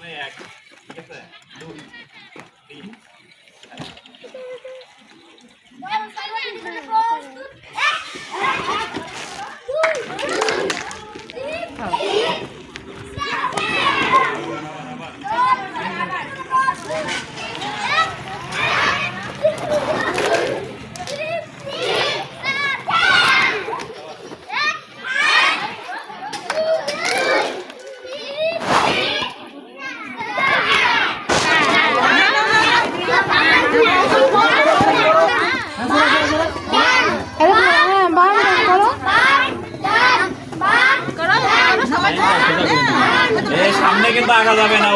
প্রথমে 1 ঠিক আছে 2 3 সামনে কিন্তু আগা যাবে না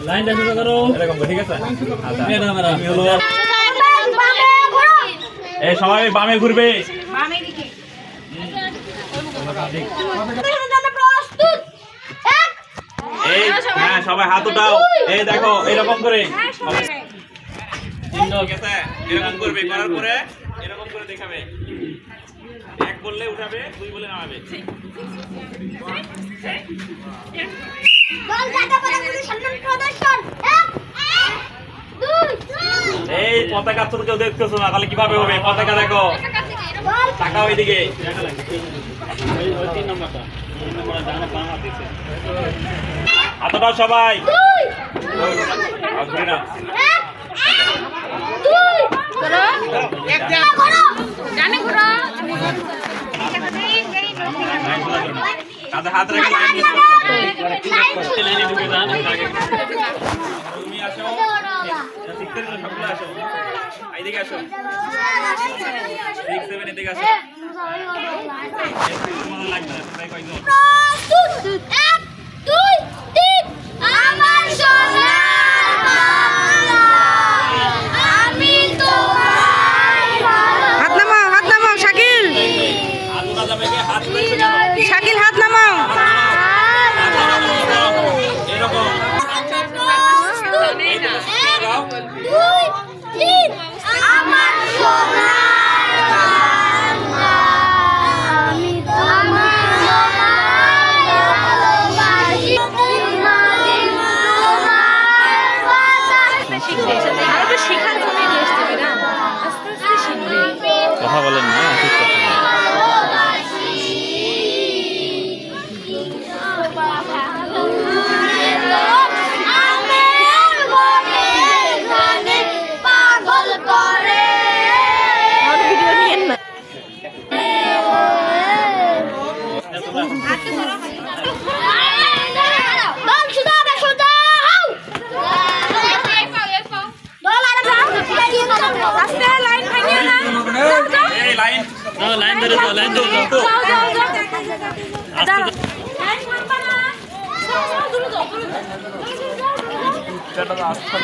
লাইনটা সোজা করো এরকম ঠিক আছে এই সবাই বামে ঘুরবে বামে দিকে এই হ্যাঁ সবাই হাত উঠাও এই দেখো এরকম করে এরকম করবে করার পরে এরকম করে দেখাবে 1 বললে উঠাবে 2 বলে নামাবে বল জায়গা পরে পুরো সম্মান প্রদর্শন 1 2 এই পতাকা তোর কেউ দেখতেছ না তাহলে কিভাবে হবে পতাকা দেখো টাকা ওইদিকে ওই 3 নম্বরটা 3 নম্বরটা জানা বাম হাত দিছে হাতটা সবাই 2 ঘুরে না 1 2 করো একটা করো জানে করো কাঁধে হাত রেখে লাইন লাইনে ঢুকে যান তুমি আসো শিখতে গেলে সবগুলো আসো এইদিকে আসো 6 7 এদিকে আসো মনে লাগবে না তাই কইছো প্রস্তুত 1 2 3 আমার সোনা আমি তোমার হাত নামাও শাকিল হাত উঠা যাবে কি হাত শাকিল হাত নামাও এরকম 2 3 আমার সোনা আমি তোমার ভালোবাসি শেখার জন্য নিয়ে আসতে না আস্তে আস্তে শিখবে কথা বলেন না ঠিক কথা লাইন ধরে যাও লাইন ধরে যাও আস্তে